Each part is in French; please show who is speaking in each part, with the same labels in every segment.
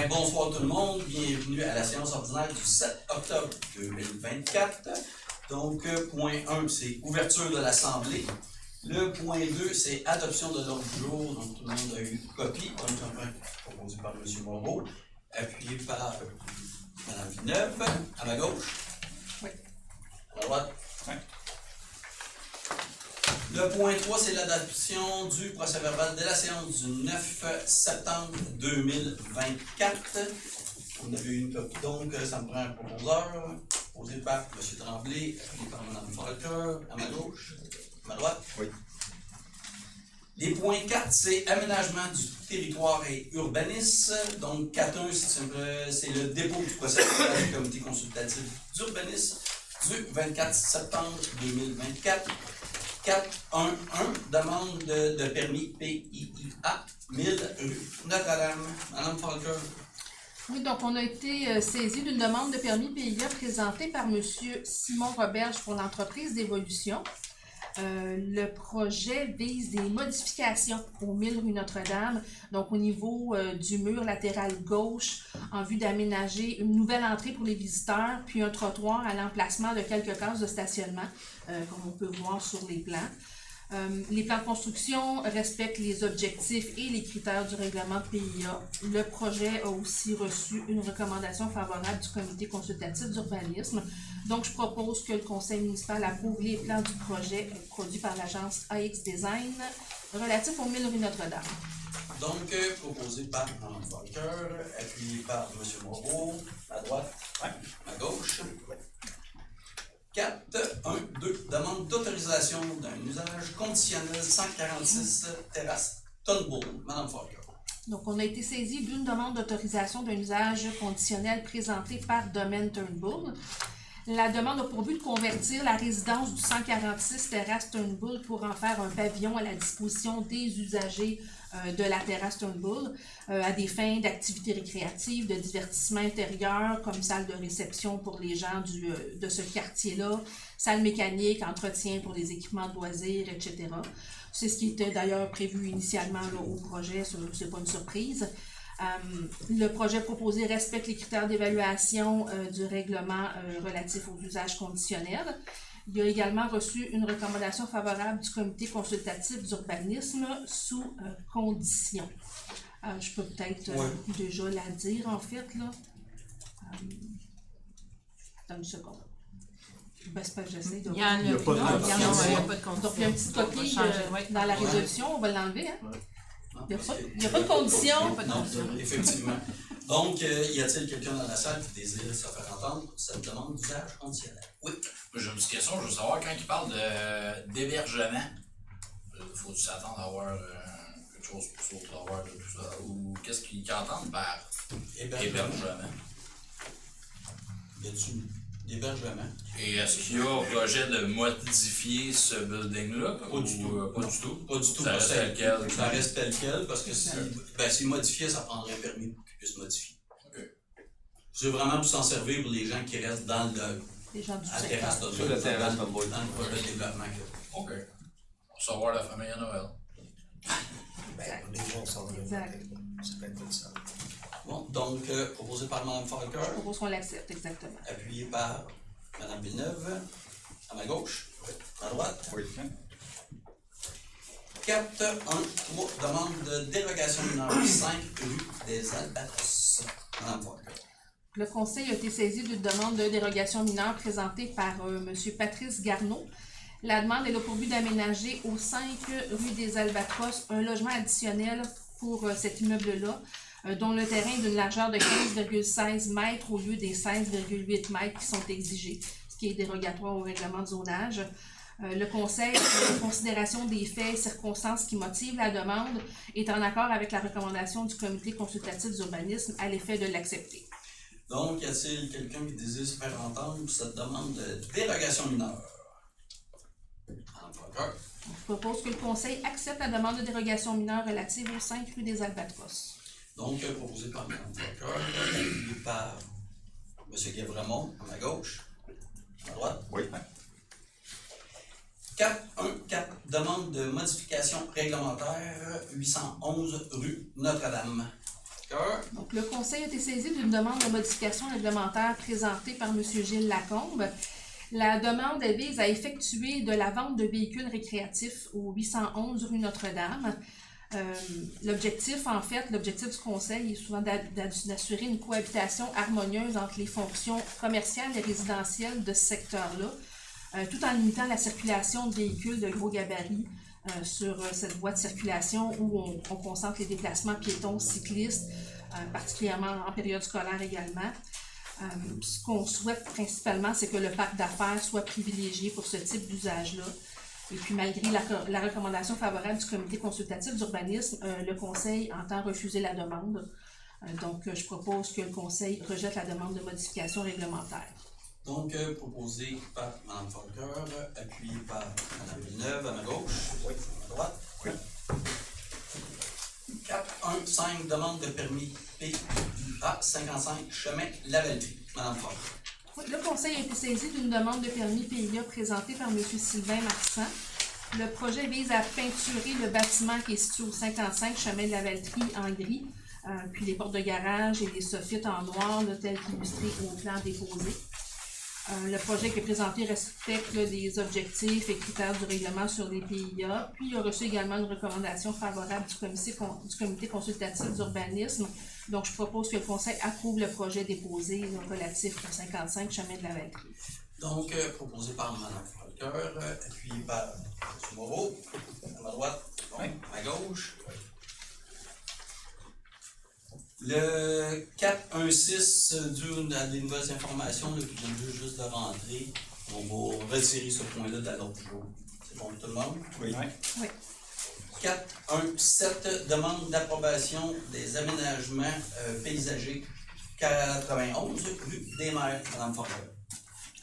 Speaker 1: Ben, bonsoir tout le monde, bienvenue à la séance ordinaire du 7 octobre 2024. Donc, point 1, c'est ouverture de l'Assemblée. Le point 2, c'est adoption de l'ordre du jour. Donc, tout le monde a eu copie. Donc, enfin, proposé par M. Moreau, appuyé par Mme Villeneuve. À ma gauche.
Speaker 2: Oui.
Speaker 1: À la droite.
Speaker 3: Oui.
Speaker 1: Le point 3, c'est l'adoption du procès-verbal de la séance du 9 septembre 2024. On avait eu une copie, donc ça me prend un proposeur, posé par M. Tremblay, appuyé par Mme Falker, à ma gauche, à ma droite.
Speaker 3: Oui.
Speaker 1: Les points 4, c'est aménagement du territoire et urbanisme. Donc, 4.1, c'est le dépôt du procès-verbal du comité consultatif d'urbanisme du 24 septembre 2024. 4.1.1, demande de permis PIIA, 1000 rue Notre-Dame. Madame Falker.
Speaker 2: Oui, donc on a été saisi d'une demande de permis PIA présentée par M. Simon Roberge pour l'entreprise d'évolution. Le projet vise des modifications au 1000 rue Notre-Dame, donc au niveau du mur latéral gauche, en vue d'aménager une nouvelle entrée pour les visiteurs, puis un trottoir à l'emplacement de quelques cases de stationnement, comme on peut voir sur les plans. Les plans de construction respectent les objectifs et les critères du règlement PIA. Le projet a aussi reçu une recommandation favorable du comité consultatif d'urbanisme. Donc, je propose que le conseil municipal approuve les plans du projet produits par l'agence AX Design relatifs au 1000 rue Notre-Dame.
Speaker 1: Donc, proposé par Mme Falker, appuyé par M. Moreau, à droite, à gauche. 4, 1, 2, demande d'autorisation d'un usage conditionnel 146 terrasse Turnbull. Mme Falker.
Speaker 2: Donc, on a été saisi d'une demande d'autorisation d'un usage conditionnel présentée par Domaine Turnbull. La demande a pour but de convertir la résidence du 146 terrasse Turnbull pour en faire un pavillon à la disposition des usagers de la terrasse Turnbull à des fins d'activités récréatives, de divertissement intérieur, comme salle de réception pour les gens de ce quartier-là, salle mécanique, entretien pour les équipements de loisirs, etc. C'est ce qui était d'ailleurs prévu initialement là, au projet, c'est pas une surprise. Le projet proposé respecte les critères d'évaluation du règlement relatif aux usages conditionnels. Il a également reçu une recommandation favorable du comité consultatif d'urbanisme sous condition. Je peux peut-être déjà la dire en fait là. Attends une seconde. Ben, c'est pas que j'essaie de...
Speaker 3: Il n'y a pas de condition.
Speaker 2: Donc il y a une petite coquille dans la résolution, on va l'enlever. Hein? Il n'y a pas de condition.
Speaker 1: Non, effectivement. Donc, y a-t-il quelqu'un dans la salle qui désire se faire entendre cette demande d'usage conditionnel? Oui.
Speaker 4: J'ai une petite question, je veux savoir, quand il parle d'hébergement, faut-il s'attendre à avoir quelque chose pour ça, avoir de tout ça, ou qu'est-ce qu'ils entendent par hébergement?
Speaker 1: Y a-t-il d'hébergement?
Speaker 4: Et est-ce qu'il y a un projet de modifier ce building-là?
Speaker 1: Pas du tout.
Speaker 4: Pas du tout?
Speaker 1: Pas du tout.
Speaker 4: Ça reste tel quel?
Speaker 1: Ça reste tel quel, parce que s'il modifiait, ça prendrait un permis pour qu'il puisse modifier.
Speaker 4: Okay.
Speaker 1: C'est vraiment pour s'en servir pour les gens qui restent dans
Speaker 2: Les gens du
Speaker 1: à la terrasse de
Speaker 3: Sur la terrasse de
Speaker 1: dans le projet de développement.
Speaker 4: OK. Pour savoir la famille à Noël.
Speaker 5: Les gens sont
Speaker 2: Exact.
Speaker 5: Ça peut être ça.
Speaker 1: Bon, donc, proposé par Mme Falker,
Speaker 2: Je propose qu'on l'accepte, exactement.
Speaker 1: appuyé par Mme Villeneuve, à ma gauche, à droite.
Speaker 3: Oui.
Speaker 1: 4, 1, 3, demande de dérogation numéro 5, rue des Albatros. Mme Falker.
Speaker 2: Le conseil a été saisi d'une demande de dérogation mineure présentée par M. Patrice Garneau. La demande est là pour but d'aménager au 5 rue des Albatros un logement additionnel pour cet immeuble-là, dont le terrain est d'une largeur de 15,16 mètres au lieu des 16,8 mètres qui sont exigés, ce qui est dérogatoire au règlement de zonage. Le conseil, en considération des faits et circonstances qui motivent la demande, est en accord avec la recommandation du comité consultatif d'urbanisme à l'effet de l'accepter.
Speaker 1: Donc, y a-t-il quelqu'un qui désire se faire entendre pour cette demande de dérogation mineure? Mme Falker.
Speaker 2: Je propose que le conseil accepte la demande de dérogation mineure relative au 5 rue des Albatros.
Speaker 1: Donc, proposé par Mme Falker, appuyé par M. Guévremont, à ma gauche, à droite.
Speaker 3: Oui.
Speaker 1: 414, demande de modification réglementaire, 811 rue Notre-Dame. Falcoeur.
Speaker 2: Donc, le Conseil a été saisi d'une demande de modification réglementaire présentée par M. Gilles Lacombe. La demande elle vise à effectuer de la vente de véhicules récréatifs au 811 rue Notre-Dame. L'objectif du Conseil est souvent d'assurer une cohabitation harmonieuse entre les fonctions commerciales et résidentielles de ce secteur-là, tout en limitant la circulation de véhicules de gros gabarits sur cette voie de circulation où on concentre les déplacements piétons, cyclistes, particulièrement en période scolaire également. Ce qu'on souhaite principalement, c'est que le parc d'affaires soit privilégié pour ce type d'usage-là. Et puis, malgré la recommandation favorable du comité consultatif d'urbanisme, le Conseil entend refuser la demande. Donc, je propose que le Conseil rejette la demande de modification réglementaire.
Speaker 1: Donc, proposé par Mme Falcoeur, appuyé par Mme Villeneuve à ma gauche. Oui. À ma droite. Oui. 4.1.5, demande de permis PIA 55, chemin Lavaltrie. Mme Falcoeur.
Speaker 2: Oui, le Conseil a été saisi d'une demande de permis PIA présentée par M. Sylvain Marsan. Le projet vise à peinturer le bâtiment qui est situé au 55 chemin de Lavaltrie en gris, puis les portes de garage et les soffites en noir, là, tels qu'illustrés au plan déposé. Le projet qui est présenté respecte des objectifs et critères du règlement sur les PIA, puis il a reçu également une recommandation favorable du comité consultatif d'urbanisme. Donc, je propose que le Conseil approuve le projet déposé relatif au 55 chemin de Lavaltrie.
Speaker 1: Donc, proposé par Mme Falcoeur, appuyé par M. Moreau, à ma droite, bon, à ma gauche. Le 4.1.6 dû à des nouvelles informations là, qui viennent juste de rentrer. On va retirer ce point-là de l'ordre du jour. C'est bon pour tout le monde?
Speaker 5: Oui.
Speaker 2: Oui.
Speaker 1: 4.1.7, demande d'approbation des aménagements paysagers 91 rue des Mers, Mme Falcoeur.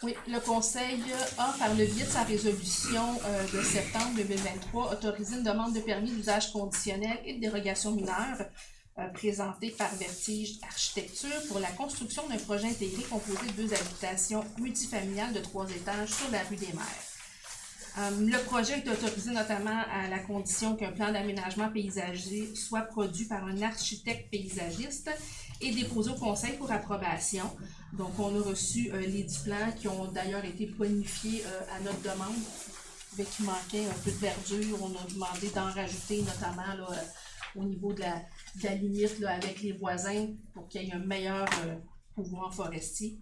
Speaker 2: Oui, le Conseil a, par le biais de sa résolution de septembre 2023, autorisé une demande de permis d'usage conditionnel et de dérogation mineure présentée par Vertige Architecture pour la construction d'un projet intégré composé de 2 habitations multifamiliales de 3 étages sur la rue des Mers. Le projet est autorisé notamment à la condition qu'un plan d'aménagement paysager soit produit par un architecte paysagiste et déposé au Conseil pour approbation. Donc, on a reçu les 10 plans qui ont d'ailleurs été bonifiés à notre demande. Il manquait un peu de verdure. On a demandé d'en rajouter, notamment là, au niveau de la limite là, avec les voisins pour qu'il y ait un meilleur pouvoir forestier.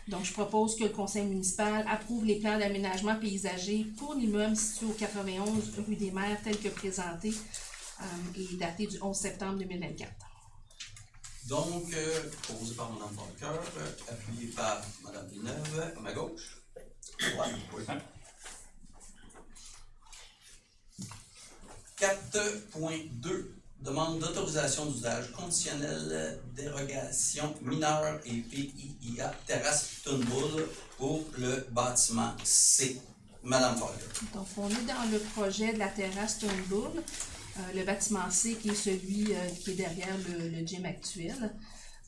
Speaker 2: Donc, je propose que le Conseil municipal approuve les plans d'aménagement paysager pour l'immeuble situé au 91 rue des Mers tel que présenté et daté du 11 septembre 2024.
Speaker 1: Donc, proposé par Mme Falcoeur, appuyé par Mme Villeneuve, à ma gauche. Ouais. Oui. 4.2, demande d'autorisation d'usage conditionnel, dérogation mineure et PIA terrasse Turnbull pour le bâtiment C. Mme Falcoeur.
Speaker 2: Donc, on est dans le projet de la terrasse Turnbull. Le bâtiment C qui est celui qui est derrière le gym actuel.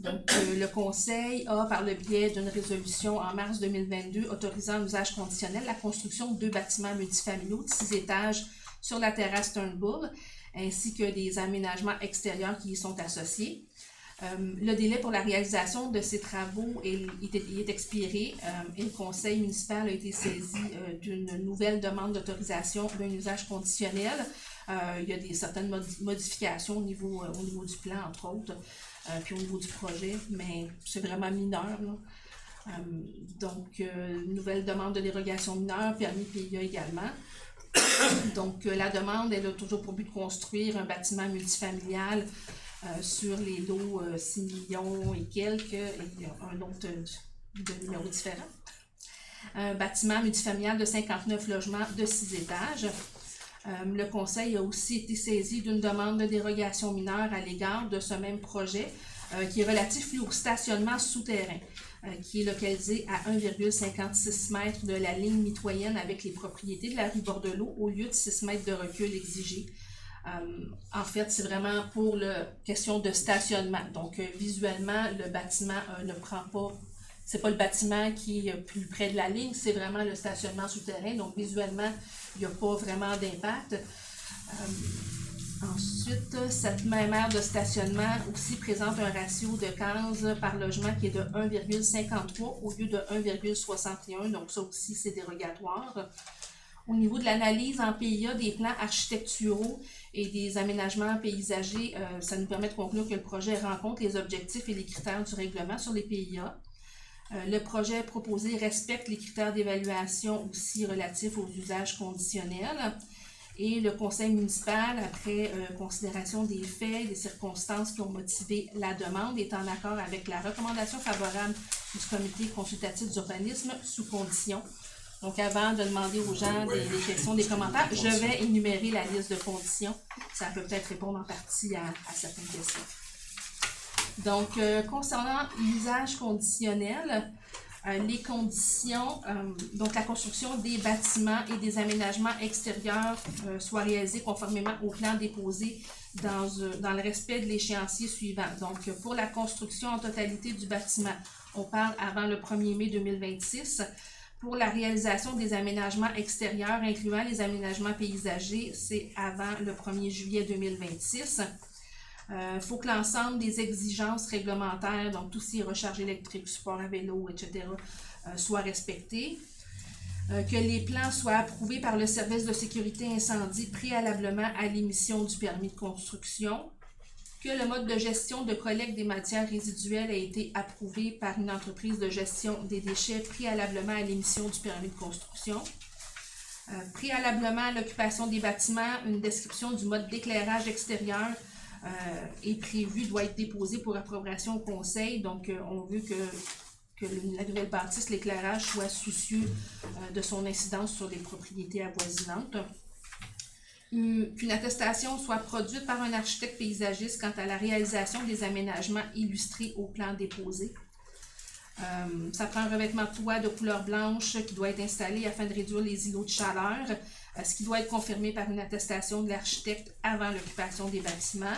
Speaker 2: Donc, le Conseil a, par le biais d'une résolution en mars 2022, autorisant un usage conditionnel la construction de 2 bâtiments multifamiliaux de 6 étages sur la terrasse Turnbull, ainsi que des aménagements extérieurs qui y sont associés. Le délai pour la réalisation de ces travaux est expiré et le Conseil municipal a été saisi d'une nouvelle demande d'autorisation d'un usage conditionnel. Il y a certaines modifications au niveau du plan, entre autres, puis au niveau du projet, mais c'est vraiment mineur, là. Donc, nouvelle demande de dérogation mineure, permis PIA également. Donc, la demande, elle a toujours pour but de construire un bâtiment multifamilial sur les lots 6 millions et quelques, et il y a un autre de numéros différents. Un bâtiment multifamilial de 59 logements de 6 étages. Le Conseil a aussi été saisi d'une demande de dérogation mineure à l'égard de ce même projet qui est relatif lui, au stationnement souterrain, qui est localisé à 1,56 m de la ligne mitoyenne avec les propriétés de la rue Bordelot au lieu de 6 m de recul exigé. En fait, c'est vraiment pour la question de stationnement. Donc, visuellement, le bâtiment ne prend pas... C'est pas le bâtiment qui est plus près de la ligne, c'est vraiment le stationnement souterrain. Donc, visuellement, il n'y a pas vraiment d'impact. Ensuite, cette même aire de stationnement aussi présente un ratio de 15 par logement qui est de 1,53 au lieu de 1,61, donc ça aussi c'est dérogatoire. Au niveau de l'analyse en PIA des plans architecturaux et des aménagements paysagers, ça nous permet de conclure que le projet rencontre les objectifs et les critères du règlement sur les PIA. Le projet proposé respecte les critères d'évaluation aussi relatifs aux usages conditionnels. Et le conseil municipal, après considération des faits et des circonstances qui ont motivé la demande, est en accord avec la recommandation favorable du comité consultatif d'urbanisme sous condition. Donc, avant de demander aux gens des questions, des commentaires, je vais énumérer la liste de conditions. Ça peut peut-être répondre en partie à certaines questions. Donc, concernant l'usage conditionnel, les conditions, donc la construction des bâtiments et des aménagements extérieurs soient réalisés conformément au plan déposé dans le respect de l'échéancier suivant. Donc, pour la construction en totalité du bâtiment, on parle avant le 1er mai 2026. Pour la réalisation des aménagements extérieurs, incluant les aménagements paysagers, c'est avant le 1er juillet 2026. Faut que l'ensemble des exigences réglementaires, donc tout ce qui est recharge électrique, support à vélo, etc., soient respectés. Que les plans soient approuvés par le service de sécurité incendie préalablement à l'émission du permis de construction. Que le mode de gestion de collecte des matières résiduelles a été approuvé par une entreprise de gestion des déchets préalablement à l'émission du permis de construction. Préalablement à l'occupation des bâtiments, une description du mode d'éclairage extérieur est prévue, doit être déposée pour approbation au conseil. Donc, on veut que la nouvelle bâtisse, l'éclairage, soit soucieux de son incidence sur les propriétés avoisinantes. Qu'une attestation soit produite par un architecte paysagiste quant à la réalisation des aménagements illustrés au plan déposé. Ça prend un revêtement de toit de couleur blanche qui doit être installé afin de réduire les îlots de chaleur, ce qui doit être confirmé par une attestation de l'architecte avant l'occupation des bâtiments.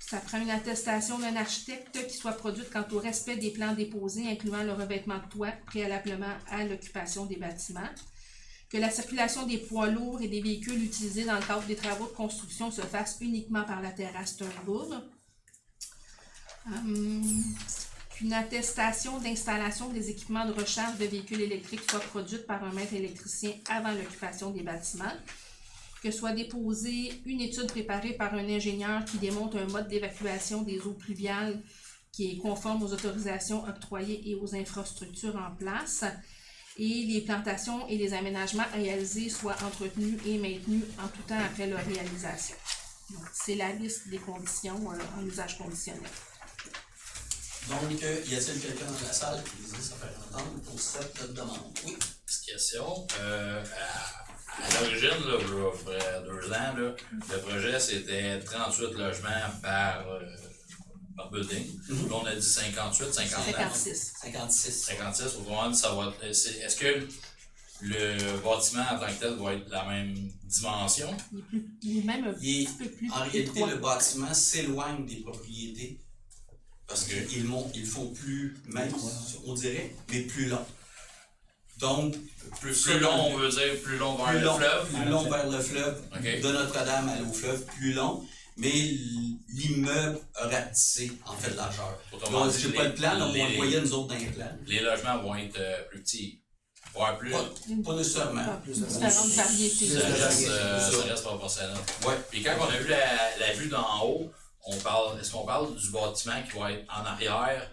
Speaker 2: Ça prend une attestation d'un architecte qui soit produite quant au respect des plans déposés, incluant le revêtement de toit préalablement à l'occupation des bâtiments. Que la circulation des poids lourds et des véhicules utilisés dans le cadre des travaux de construction se fasse uniquement par la terrasse Turnbull. Qu'une attestation d'installation des équipements de recharge de véhicules électriques soit produite par un maître électricien avant l'occupation des bâtiments. Que soit déposée une étude préparée par un ingénieur qui démontre un mode d'évacuation des eaux pluviales qui est conforme aux autorisations octroyées et aux infrastructures en place. Et les plantations et les aménagements réalisés soient entretenus et maintenus en tout temps après leur réalisation. C'est la liste des conditions en usage conditionnel.
Speaker 1: Donc, y a-t-il quelqu'un dans la salle qui désire se faire entendre pour cette demande? Oui.
Speaker 4: Petite question. À l'origine, là, il y a 2 ans, là, le projet c'était 38 logements par building. Là, on a dit 58,
Speaker 2: 56.
Speaker 4: 56, autrement dit, ça va être. Est-ce que le bâtiment en tant que tel va être la même dimension?
Speaker 2: Il est même un petit peu plus
Speaker 1: En réalité,
Speaker 2: étroit.
Speaker 1: le bâtiment s'éloigne des propriétés parce qu'ils font plus mince, on dirait, mais plus long. Donc,
Speaker 4: Plus long, on veut dire plus long vers le fleuve?
Speaker 1: Plus long vers le fleuve.
Speaker 4: Okay.
Speaker 1: De Notre-Dame à l'eau fleuve, plus long. Mais l'immeuble a rapetissé, en fait, de largeur. Donc, j'ai pas le plan, donc on le voyait nous autres dans les plans.
Speaker 4: Les logements vont être plus petits, voire plus.
Speaker 1: Pas nécessairement.
Speaker 2: Différentes variétés.
Speaker 4: Ça reste proportionnel.
Speaker 1: Ouais.
Speaker 4: Puis quand on a vu la vue d'en haut, est-ce qu'on parle du bâtiment qui va être en arrière,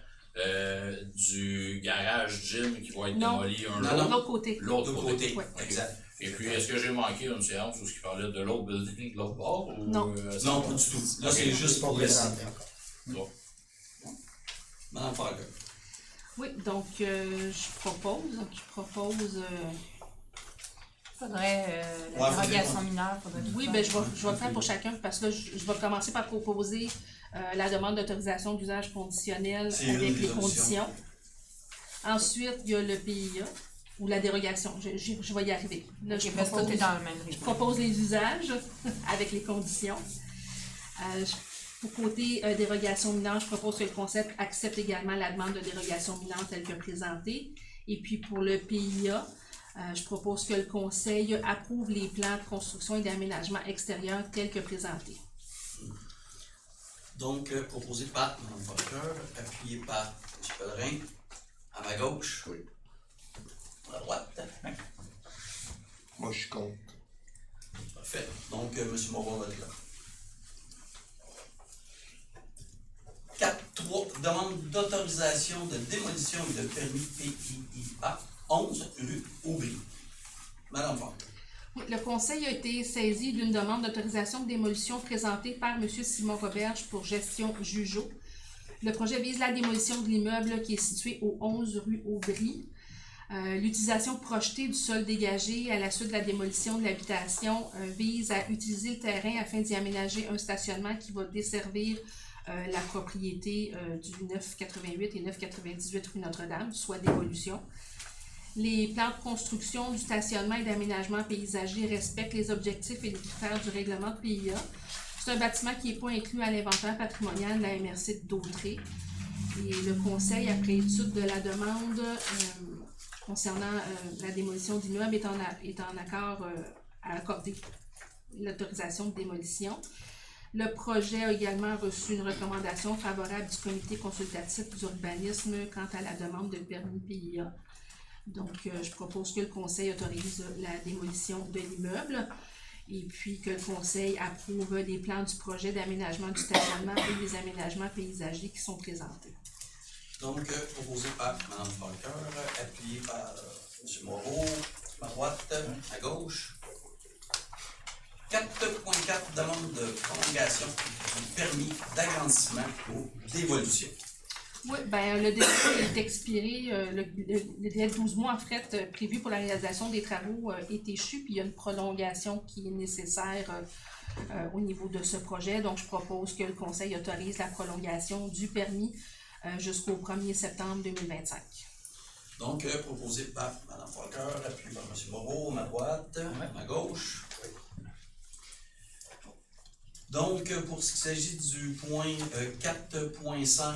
Speaker 4: du garage gym qui va être démoli un jour?
Speaker 2: De l'autre côté.
Speaker 4: L'autre côté.
Speaker 2: Ouais.
Speaker 1: Exact.
Speaker 4: Et puis, est-ce que j'ai manqué une séance où il parlait de l'autre building de l'autre bord? Ou,
Speaker 2: Non.
Speaker 1: Non, pas du tout. Là, c'est juste pour le site.
Speaker 4: Bon.
Speaker 1: Madame Farger.
Speaker 2: Oui, donc je propose.
Speaker 3: Faudrait la dérogation mineure.
Speaker 2: Oui, ben je vais le faire pour chacun parce que là, je vais commencer par proposer la demande d'autorisation d'usage conditionnel avec les conditions. Ensuite, il y a le PIA ou la dérogation. Je vais y arriver. Là, je propose,
Speaker 3: tout dans le même
Speaker 2: je propose les usages avec les conditions. Pour côté dérogation mineure, je propose que le concept accepte également la demande de dérogation mineure telle que présentée. Et puis pour le PIA, Je propose que le conseil approuve les plans de construction et d'aménagement extérieur tels que présentés.
Speaker 1: Donc, proposé par Mme Parker, appuyé par M. Pellerin. À ma gauche.
Speaker 5: Oui.
Speaker 1: À ma droite.
Speaker 5: Moi, je suis contre.
Speaker 1: Parfait. Donc, M. Moreau va être là. 4.3. Demande d'autorisation de démolition et de permis PIIA 11 rue Aubry. Madame Parker.
Speaker 2: Oui, le conseil a été saisi d'une demande d'autorisation de démolition présentée par M. Simon Roberge pour gestion Jugeau. Le projet vise la démolition de l'immeuble qui est situé au 11 rue Aubry. L'utilisation projetée du sol dégagé à la suite de la démolition de l'habitation vise à utiliser le terrain afin d'y aménager un stationnement qui va desservir la propriété du 988 et 998 rue Notre-Dame, soit démolition. Les plans de construction du stationnement et d'aménagement paysager respectent les objectifs et les critères du règlement de PIA. C'est un bâtiment qui n'est pas inclus à l'inventaire patrimonial de la MRC de Dautré. Et le conseil, après étude de la demande concernant la démolition d'immeuble, est en accord à accorder l'autorisation de démolition. Le projet a également reçu une recommandation favorable du comité consultatif d'urbanisme quant à la demande de permis PIA. Donc, je propose que le conseil autorise la démolition de l'immeuble et puis que le conseil approuve les plans du projet d'aménagement du stationnement et des aménagements paysagers qui sont présentés.
Speaker 1: Donc, proposé par Mme Parker, appuyé par M. Moreau, à droite, à gauche. 4.4, demande de prolongation du permis d'agrandissement aux dévolutions.
Speaker 2: Oui, bien, le délai est expiré, le délai de 12 mois en fait prévu pour la réalisation des travaux est échu, puis il y a une prolongation qui est nécessaire au niveau de ce projet. Donc, je propose que le conseil autorise la prolongation du permis jusqu'au 1er septembre 2025.
Speaker 1: Donc, proposé par Mme Parker, appuyé par M. Moreau, à ma droite, à ma gauche. Donc, pour ce qui s'agit du point 4.5,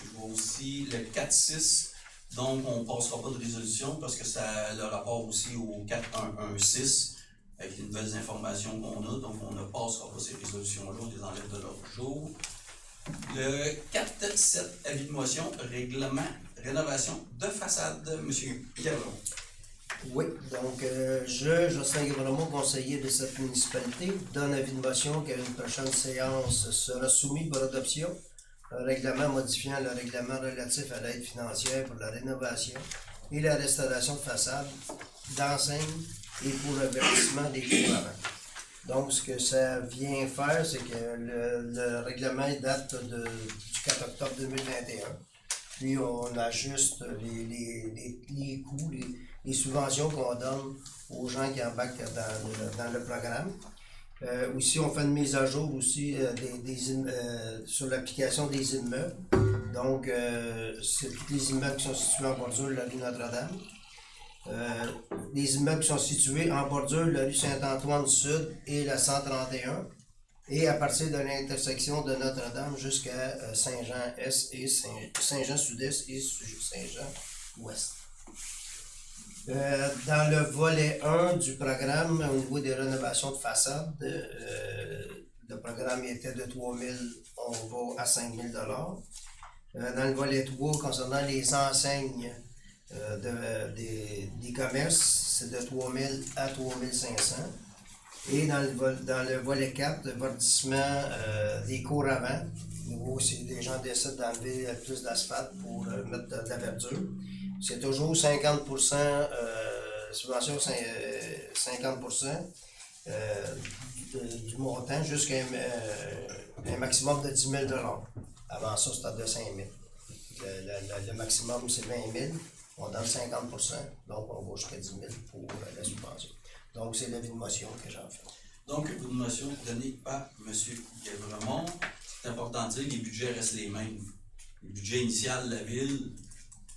Speaker 1: je vois aussi le 4.6, donc on ne passera pas de résolution parce que ça a le rapport aussi au 4.1.1.6 avec les nouvelles informations qu'on a, donc on ne passera pas ces résolutions-là, on les enlève de l'ordre du jour. Le 4.7, avis de motion, règlement, rénovation de façade, M. Gavron.
Speaker 5: Oui, donc Jocelyn Guévremont, conseiller de cette municipalité, donne avis de motion qu'à une prochaine séance sera soumis pour adoption un règlement modifiant le règlement relatif à l'aide financière pour la rénovation et la restauration de façades, d'enseignes et pour le verdissement des cours avant. Donc, ce que ça vient faire, c'est que le règlement date du 4 octobre 2021. Puis, on ajuste les coûts, les subventions qu'on donne aux gens qui embarquent dans le programme. Aussi, on fait une mise à jour aussi sur l'application des immeubles. Donc, c'est tous les immeubles qui sont situés en bordure de la rue Notre-Dame. Les immeubles qui sont situés en bordure de la rue Saint-Antoine-Sud et la 131. Et à partir de l'intersection de Notre-Dame jusqu'à Saint-Jean-Est et Saint-Jean-Sud-Est et Saint-Jean-Ouest. Dans le volet 1 du programme, au niveau des rénovations de façade, le programme était de 3 000, on va à 5 000 $. Dans le volet 3, concernant les enseignes des commerces, c'est de 3 000 à 3 500. Et dans le volet 4, le verdissement des cours avant, où si les gens décident d'enlever plus d'asphalte pour mettre de la verdure, c'est toujours 50%, subvention 50% du montant jusqu'à un maximum de 10 000 $. Avant ça, c'était de 5 000. Le maximum, c'est 20 000. On donne 50%, donc on va jusqu'à 10 000 pour la subvention. Donc, c'est l'avis de motion que j'en fais.
Speaker 1: Donc, une motion donnée par M. Guévremont. C'est important de dire que les budgets restent les mêmes. Le budget initial de la ville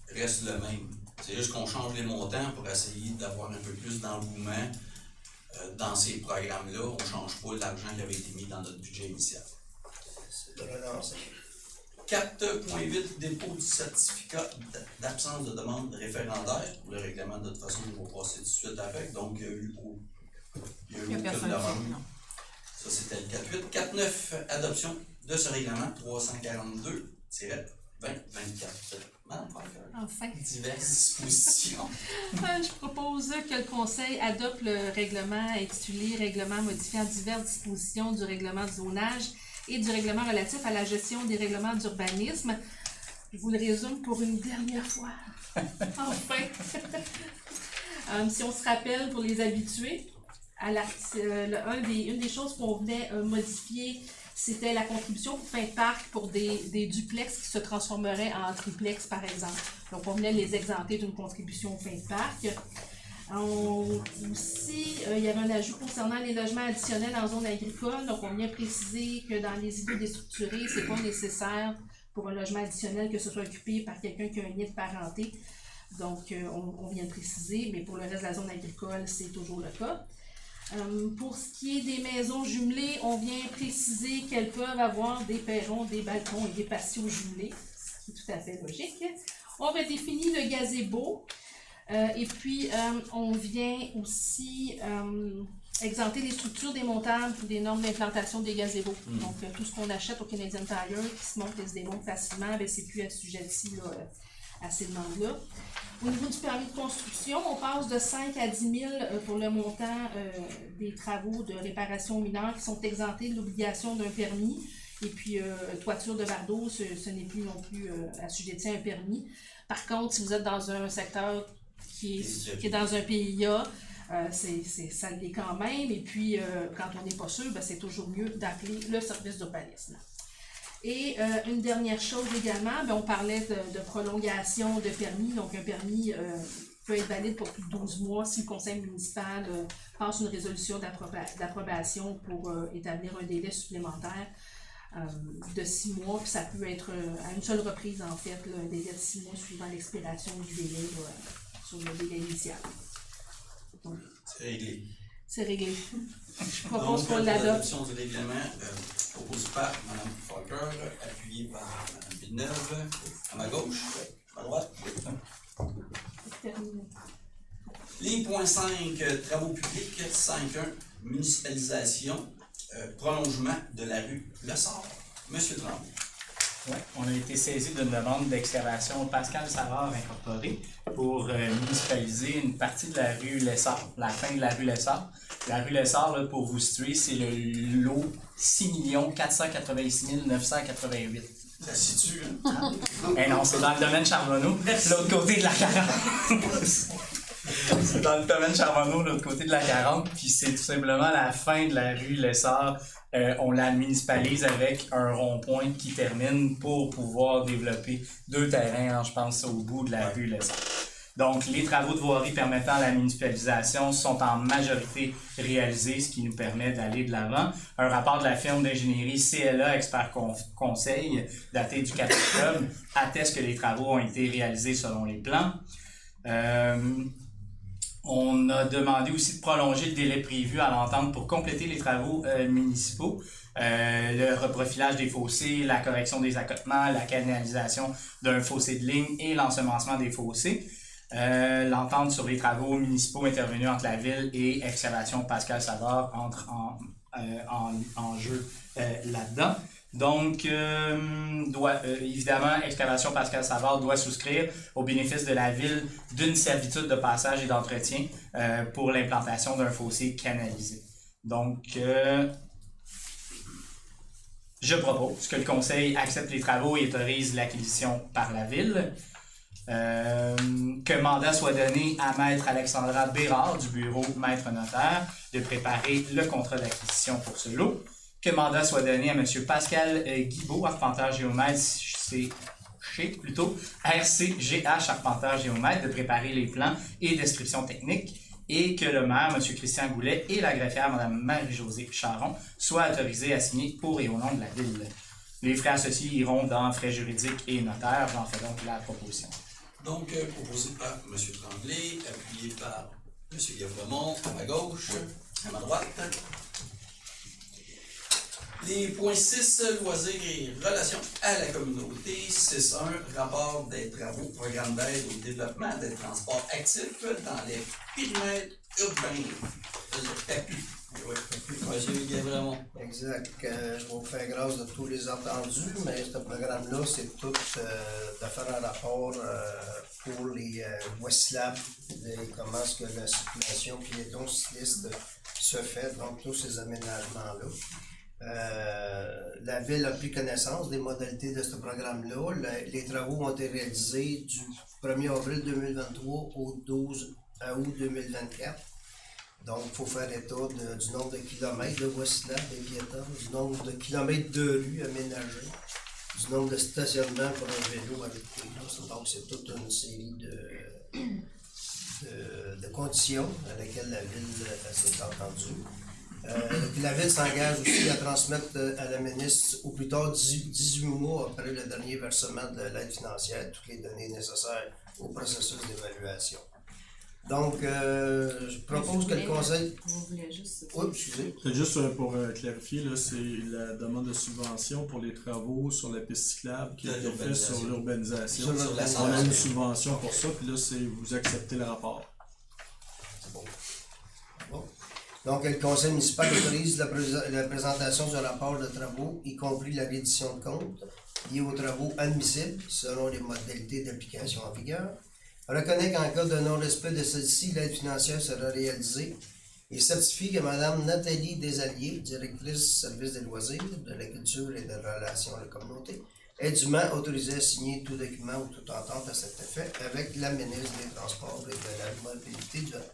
Speaker 1: reste le même. C'est juste qu'on change les montants pour essayer d'avoir un peu plus d'engouement dans ces programmes-là. On ne change pas l'argent qui avait été mis dans notre budget initial.
Speaker 5: C'est de relancer.
Speaker 1: 4.8, dépôt du certificat d'absence de demande référendaire. Pour le règlement, de toute façon, on va passer tout de suite avec. Donc, il y a eu
Speaker 3: Il n'y a
Speaker 1: aucune
Speaker 3: personne
Speaker 1: demande.
Speaker 3: qui non.
Speaker 1: Ça, c'était le 4.8. 4.9, adoption de ce règlement 342-2024. Madame Parker.
Speaker 2: Enfin.
Speaker 1: Diverses dispositions.
Speaker 2: Je propose que le Conseil adopte le règlement intitulé « Règlement modifiant diverses dispositions du règlement du zonage et du règlement relatif à la gestion des règlements d'urbanisme ». Je vous le résume pour une dernière fois. Enfin! Si on se rappelle, pour les habitués, une des choses qu'on venait modifier, c'était la contribution pour fin de parc pour des duplex qui se transformeraient en triplex, par exemple. Donc, on venait les exempter d'une contribution fin de parc. Aussi, il y avait un ajout concernant les logements additionnels en zone agricole. Donc, on vient préciser que dans les îlots déstructurés, c'est pas nécessaire pour un logement additionnel que ce soit occupé par quelqu'un qui a un lien de parenté. Donc, on vient de préciser, mais pour le reste de la zone agricole, c'est toujours le cas. Pour ce qui est des maisons jumelées, on vient préciser qu'elles peuvent avoir des perrons, des balcons et des patios jumelés, ce qui est tout à fait logique. On va définir le gazebo et puis on vient aussi exempter les structures démontables des normes d'implantation des gazebos. Donc tout ce qu'on achète au Canadian Tire qui se monte et se démonte facilement, c'est plus assujetti à ces demandes-là. Au niveau du permis de construction, on passe de 5 à 10 000 pour le montant des travaux de réparation mineure qui sont exemptés de l'obligation d'un permis. Et puis, toiture de bardeau, ce n'est plus non plus assujetti à un permis. Par contre, si vous êtes dans un secteur qui est dans un PIA, ça l'est quand même. Et puis, quand on n'est pas sûr, c'est toujours mieux d'appeler le service d'urbanisme. Et une dernière chose également, on parlait de prolongation de permis. Donc, un permis peut être valide pour plus de 12 mois si le conseil municipal passe une résolution d'approbation pour établir un délai supplémentaire de 6 mois. Puis ça peut être à une seule reprise, en fait, un délai de 6 mois suivant l'expiration du délai sur le délai initial. Donc,
Speaker 1: C'est réglé.
Speaker 2: c'est réglé. Je propose qu'on
Speaker 1: l'adopte.
Speaker 2: l'adopte.
Speaker 1: L'adoption du règlement proposée par Mme Parker, appuyée par Mme Villeneuve, à ma gauche, à ma droite. Ligne point 5, travaux publics, 5.1, municipalisation, prolongement de la rue Le Sort. Monsieur Tremblay.
Speaker 6: Oui, on a été saisi d'une demande d'excavation Pascal Savard incorporée pour municipaliser une partie de la rue Lessard, la fin de la rue Lessard. La rue Lessard, là, pour vous situer, c'est le lot 6 486 988.
Speaker 1: Ça se situe, hein?
Speaker 6: Eh non, c'est dans le domaine Charbonneau, l'autre côté de la 40. C'est dans le domaine Charbonneau, l'autre côté de la 40, puis c'est tout simplement la fin de la rue Lessard. On la municipalise avec un rond-point qui termine pour pouvoir développer 2 terrains, je pense, au bout de la rue Lessard. Donc, les travaux de voirie permettant la municipalisation sont en majorité réalisés, ce qui nous permet d'aller de l'avant. Un rapport de la firme d'ingénierie CLA Expert Conseil, daté du 4 octobre, atteste que les travaux ont été réalisés selon les plans. On a demandé aussi de prolonger le délai prévu à l'entente pour compléter les travaux municipaux, le reprofilage des fossés, la correction des accotements, la canalisation d'un fossé de ligne et l'ensemencement des fossés. L'entente sur les travaux municipaux intervenus entre la ville et Excavation Pascal Savard entre en jeu là-dedans. Donc, évidemment, Excavation Pascal Savard doit souscrire au bénéfice de la ville d'une servitude de passage et d'entretien pour l'implantation d'un fossé canalisé. Donc, je propose que le conseil accepte les travaux et autorise l'acquisition par la ville. Que mandat soit donné à Maître Alexandra Bérard du bureau Maître Notaire de préparer le contrat d'acquisition pour ce lot. Que mandat soit donné à M. Pascal Guibault, arpenteur géomètre RCGA, arpenteur géomètre, de préparer les plans et descriptions techniques. Et que le maire, M. Christian Goulet, et la greffière, Mme Marie-Josée Charon, soient autorisés à signer pour et au nom de la ville. Les frais associés iront dans frais juridiques et notaires. J'en fais donc la proposition.
Speaker 1: Donc, proposé par M. Tremblay, appuyé par M. Gavremont, à ma gauche, à ma droite. Les points 6, loisirs et relations à la communauté. 6.1, rapport des travaux, programme d'aide au développement des transports actifs dans les périmètres urbains. Le PAPU. Oui, Monsieur Guévremont.
Speaker 5: Exact. Je vais vous faire grâce de tous les entendus, mais ce programme-là, c'est tout de faire un rapport pour les Westlab, comment est-ce que la circulation piéton cycliste se fait, donc tous ces aménagements-là. La Ville a pris connaissance des modalités de ce programme-là. Les travaux ont été réalisés du 1er avril 2023 au 12 août 2024. Donc, il faut faire état du nombre de kilomètres de Westlab des piétons, du nombre de kilomètres de rues aménagées, du nombre de stationnements pour un vélo ajouté. Donc, c'est toute une série de conditions à laquelle la Ville s'est entendue. Puis la Ville s'engage aussi à transmettre à la ministre au plus tard 18 mois après le dernier versement de l'aide financière toutes les données nécessaires au processus d'évaluation. Donc, je propose que le Conseil...
Speaker 3: Vous voulez juste...
Speaker 5: Oui, excusez.
Speaker 7: C'est juste pour clarifier, là, c'est la demande de subvention pour les travaux sur la piste cyclable qui a été faite sur l'urbanisation.
Speaker 1: Sur la
Speaker 7: On a une subvention pour ça, puis là, c'est vous acceptez le rapport.
Speaker 5: Bon. Donc, le Conseil municipal autorise la présentation du rapport de travaux, y compris la reddition de comptes, liés aux travaux admissibles selon les modalités d'application en vigueur. Reconnaît qu'en cas de non-respect de celle-ci, l'aide financière sera réalisée et certifie que Mme Nathalie Desalliers, directrice du service des loisirs, de la culture et des relations à la communauté, est dûment autorisée à signer tout document ou toute entente à cet effet avec la ministre des Transports et de la Mobilité durable.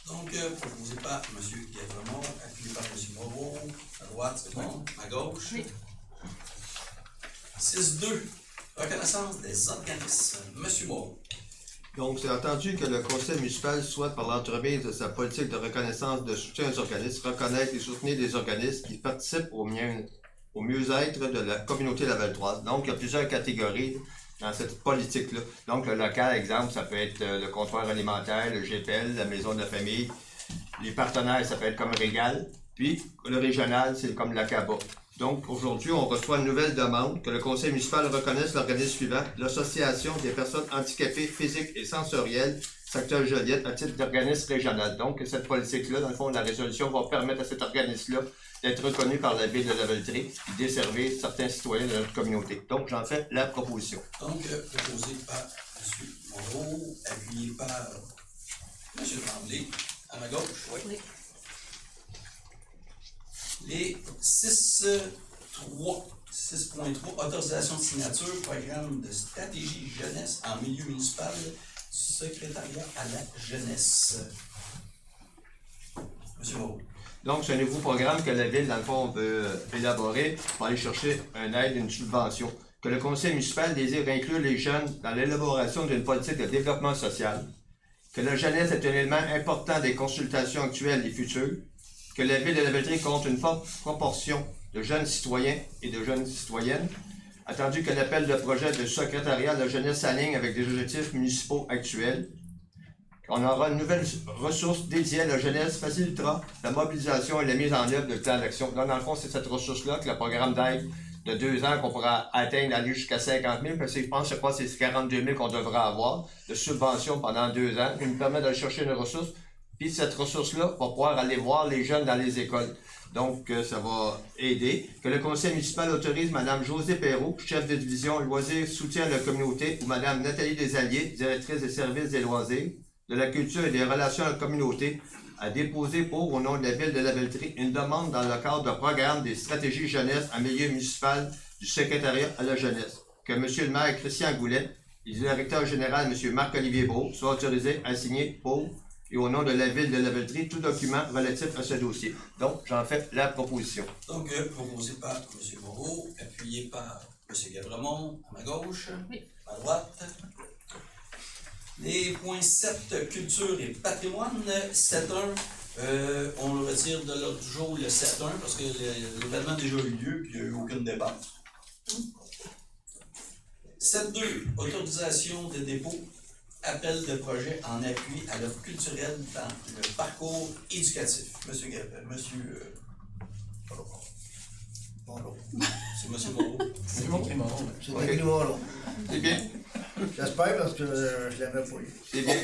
Speaker 1: Donc, proposé par M. Guévremont, appuyé par M. Moreau. À droite, c'est bon. À gauche.
Speaker 2: Oui.
Speaker 1: 6.2. Reconnaissance des organismes. M. Moreau.
Speaker 8: Donc, c'est entendu que le conseil municipal souhaite, par l'entremise de sa politique de reconnaissance de soutien aux organismes, reconnaître et soutenir des organismes qui participent au mieux-être de la communauté lavalloise. Donc, il y a plusieurs catégories dans cette politique-là. Donc, le local, exemple, ça peut être le comptoir alimentaire, le GPL, la maison de la famille. Les partenaires, ça peut être comme Régal. Puis, le régional, c'est comme la CABA. Donc, aujourd'hui, on reçoit une nouvelle demande que le conseil municipal reconnaisse l'organisme suivant, l'Association des personnes handicapées physiques et sensorielles, secteur Joliette, à titre d'organisme régional. Donc, cette politique-là, dans le fond, la résolution va permettre à cet organisme-là d'être reconnu par la Ville de Lavaltrie et desservir certains citoyens de notre communauté. Donc, j'en fais la proposition.
Speaker 1: Donc, proposé par M. Moreau, appuyé par M. Tremblay. À ma gauche.
Speaker 2: Oui.
Speaker 1: Les 6.3, autorisation de signature, programme de stratégie jeunesse en milieu municipal, secrétariat à la jeunesse. Monsieur Moreau.
Speaker 8: Donc, c'est un nouveau programme que la Ville, dans le fond, veut élaborer pour aller chercher une aide, une subvention. Que le conseil municipal désire inclure les jeunes dans l'élaboration d'une politique de développement social. Que la jeunesse est un élément important des consultations actuelles et futures. Que la Ville de Lavaltrie compte une forte proportion de jeunes citoyens et de jeunes citoyennes, attendu que l'appel de projet de secrétariat de la jeunesse s'aligne avec des objectifs municipaux actuels. On aura une nouvelle ressource dédiée à la jeunesse, facilitera la mobilisation et la mise en œuvre de plans d'action. Là, dans le fond, c'est cette ressource-là que le programme d'aide de 2 ans qu'on pourra atteindre, aller jusqu'à 50 000, parce que je pense que c'est 42 000 qu'on devra avoir de subventions pendant 2 ans, qui nous permet d'aller chercher une ressource. Puis cette ressource-là va pouvoir aller voir les jeunes dans les écoles. Donc, ça va aider. Que le conseil municipal autorise Mme Josée Perrault, chef de division loisirs, soutien à la communauté, ou Mme Nathalie Desalliers, directrice des services des loisirs, de la culture et des relations à la communauté, à déposer pour, au nom de la Ville de Lavaltrie, une demande dans le cadre d'un programme des stratégies jeunesse en milieu municipal du secrétariat à la jeunesse. Que M. le maire Christian Goulet et le directeur général M. Marc-Olivier Brault soient autorisés à signer pour et au nom de la Ville de Lavaltrie tout document relatif à ce dossier. Donc, j'en fais la proposition.
Speaker 1: Donc, proposé par M. Moreau, appuyé par M. Guévremont, à ma gauche.
Speaker 2: Oui.
Speaker 1: À droite. Les points 7, culture et patrimoine. 7.1, on le retire de l'ordre du jour, le 7.1, parce que l'événement a déjà eu lieu et il n'y a eu aucune dépense. 7.2, autorisation de dépôt. Appel de projet en appui à l'offre culturelle dans le parcours éducatif.
Speaker 5: Moreau.
Speaker 1: C'est M. Moreau.
Speaker 6: C'est moi qui Moreau.
Speaker 5: C'est
Speaker 8: Ok.
Speaker 5: écrit Moreau.
Speaker 8: C'est bien.
Speaker 5: J'espère parce que je l'avais pas lu.
Speaker 8: C'est bien.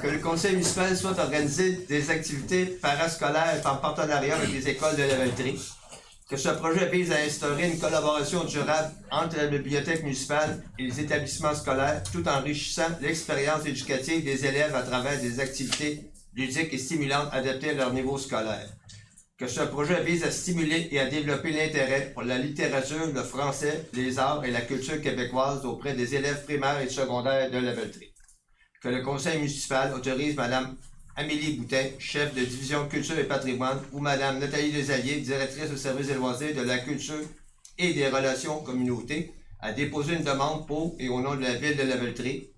Speaker 8: Que le conseil municipal soit organisé des activités parascolaires en partenariat avec les écoles de Lévelterie. Que ce projet vise à instaurer une collaboration durable entre la bibliothèque municipale et les établissements scolaires, tout en enrichissant l'expérience éducative des élèves à travers des activités ludiques et stimulantes adaptées à leur niveau scolaire. Que ce projet vise à stimuler et à développer l'intérêt pour la littérature, le français, les arts et la culture québécoise auprès des élèves primaires et secondaires de Lévelterie. Que le conseil municipal autorise Mme Amélie Boutin, chef de division culture et patrimoine, ou Mme Nathalie Desalliers, directrice au service des loisirs, de la culture et des relations communautés, à déposer une demande pour et au nom de la ville de Lévelterie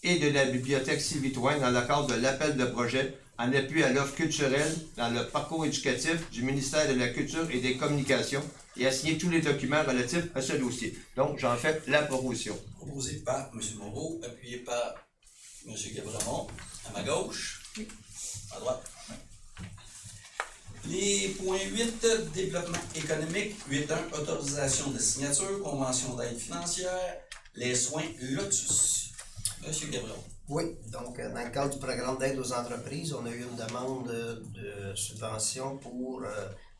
Speaker 8: et de la bibliothèque Sylvie Twain dans le cadre de l'appel de projet en appui à l'offre culturelle dans le parcours éducatif du ministère de la Culture et des Communications et à signer tous les documents relatifs à ce dossier. Donc, j'en fais la proposition.
Speaker 1: Proposé par M. Moreau, appuyé par M. Gabramont. À ma gauche.
Speaker 2: Oui.
Speaker 1: À droite. Les points 8, développement économique. 8.1, autorisation de signature, convention d'aide financière, les soins Lotus. M. Gabramont.
Speaker 5: Oui, donc dans le cadre du programme d'aide aux entreprises, on a eu une demande de subvention pour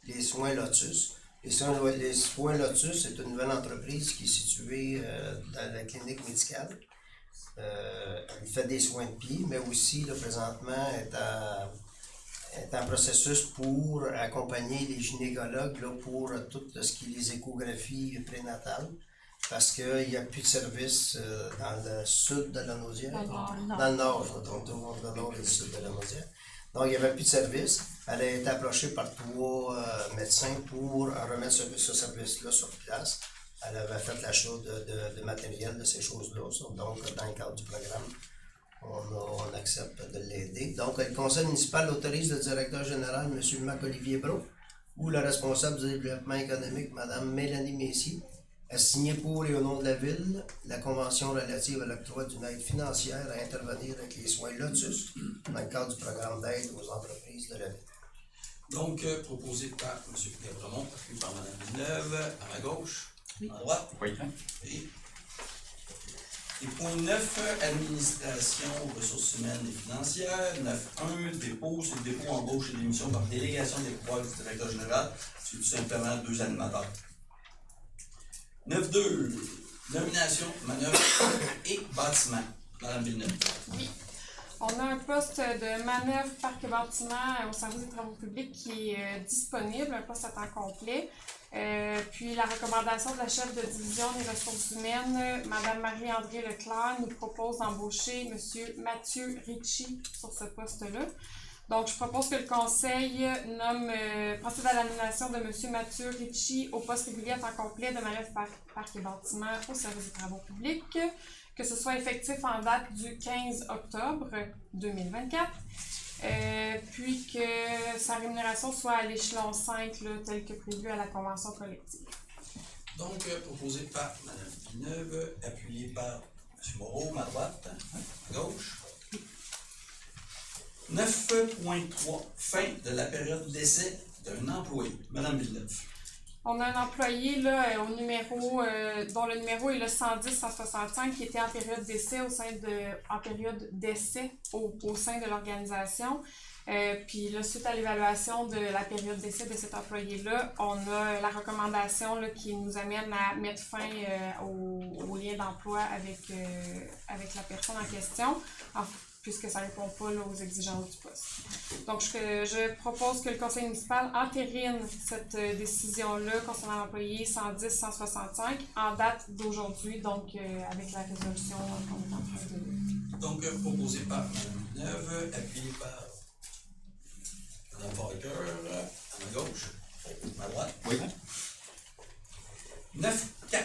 Speaker 5: les soins Lotus. Les soins Lotus, c'est une nouvelle entreprise qui est située dans la clinique médicale. Elle fait des soins de pied, mais aussi, là, présentement, est en processus pour accompagner les gynécologues là, pour tout ce qui est les échographies prénatales. Parce qu'il n'y a plus de service dans le sud de la Naudière. Dans le nord, donc dans le nord et le sud de la Naudière. Donc il n'y avait plus de service. Elle a été approchée par 3 médecins pour remettre ce service-là sur place. Elle avait fait l'achat de matériel, de ces choses-là. Donc dans le cadre du programme, on accepte de l'aider. Donc le conseil municipal autorise le directeur général, M. Marc-Olivier Brault, ou le responsable du développement économique, Mme Mélanie Messier, à signer pour et au nom de la Ville la convention relative à l'octroi d'une aide financière à intervenir avec les soins Lotus dans le cadre du programme d'aide aux entreprises de la Ville.
Speaker 1: Donc, proposé par M. Gabramont, appuyé par Mme Villeneuve. À ma gauche.
Speaker 2: Oui.
Speaker 1: À droite.
Speaker 8: Oui.
Speaker 1: Et point 9, administration, ressources humaines et financières. 9.1, dépôt, c'est le dépôt, embauche et démission par délégation des pouvoirs du directeur général. C'est tout simplement 2 animateurs. 9.2, nomination, manœuvre et bâtiment. Madame Villeneuve.
Speaker 3: Oui. On a un poste de manœuvre parc et bâtiment au service des travaux publics qui est disponible, un poste à temps complet. Puis la recommandation de la chef de division des ressources humaines, Mme Marie-André Leclerc, nous propose d'embaucher M. Mathieu Ritchie sur ce poste-là. Donc, je propose que le conseil procède à la nomination de M. Mathieu Ritchie au poste régulier à temps complet de manœuvre parc et bâtiment au service des travaux publics, que ce soit effectif en date du 15 octobre 2024, puis que sa rémunération soit à l'échelon 5, là, tel que prévu à la convention collective.
Speaker 1: Donc, proposé par Mme Villeneuve, appuyé par M. Moreau, ma droite, à gauche. 9.3, fin de la période d'essai d'un employé. Madame Villeneuve.
Speaker 3: On a un employé là, dont le numéro est le 110-165 qui était en période d'essai au sein de l'organisation. Puis là, suite à l'évaluation de la période d'essai de cet employé-là, on a la recommandation là, qui nous amène à mettre fin au lien d'emploi avec la personne en question, puisque ça ne répond pas là, aux exigences du poste. Donc, je propose que le conseil municipal entérine cette décision-là concernant l'employé 110-165 en date d'aujourd'hui, donc avec la résolution qu'on est en train de...
Speaker 1: Donc, proposé par Mme Villeneuve, appuyé par Mme Parker, à ma gauche, à ma droite.
Speaker 8: Oui.
Speaker 1: 9.4,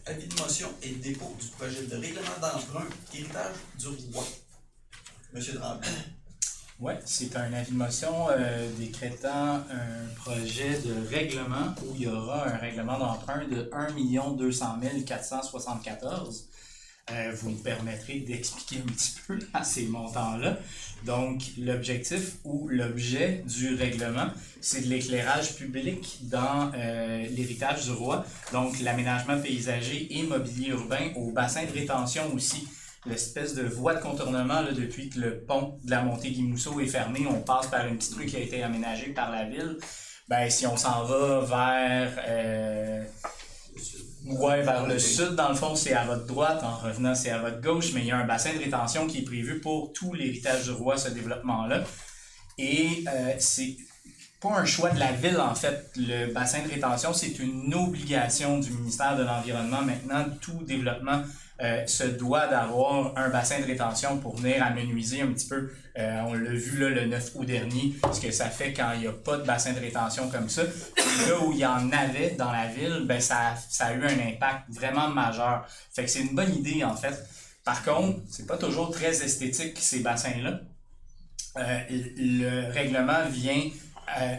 Speaker 1: avis de motion et dépôt du projet de règlement d'emprunt héritage du roi. Monsieur Tremblay.
Speaker 6: Oui, c'est un avis de motion décrétant un projet de règlement où il y aura un règlement d'emprunt de 1 200 474 vous me permettrez d'expliquer un petit peu à ces montants-là. Donc, l'objectif ou l'objet du règlement, c'est de l'éclairage public dans l'héritage du roi, donc l'aménagement paysager et mobilier urbain au bassin de rétention aussi. L'espèce de voie de contournement, là, depuis que le pont de la montée Guimousseau est fermé, on passe par une petite rue qui a été aménagée par la ville. Ben, si on s'en va vers le sud, dans le fond, c'est à votre droite. En revenant, c'est à votre gauche. Mais il y a un bassin de rétention qui est prévu pour tout l'héritage du roi, ce développement-là. Et c'est pas un choix de la ville, en fait. Le bassin de rétention, c'est une obligation du ministère de l'Environnement. Maintenant, tout développement se doit d'avoir un bassin de rétention pour venir amenuiser un petit peu. On l'a vu là, le 9 août dernier, ce que ça fait quand il n'y a pas de bassin de rétention comme ça. Puis là où il y en avait dans la ville, ben ça a eu un impact vraiment majeur. Fait que c'est une bonne idée en fait. Par contre, c'est pas toujours très esthétique ces bassins-là. Le règlement vient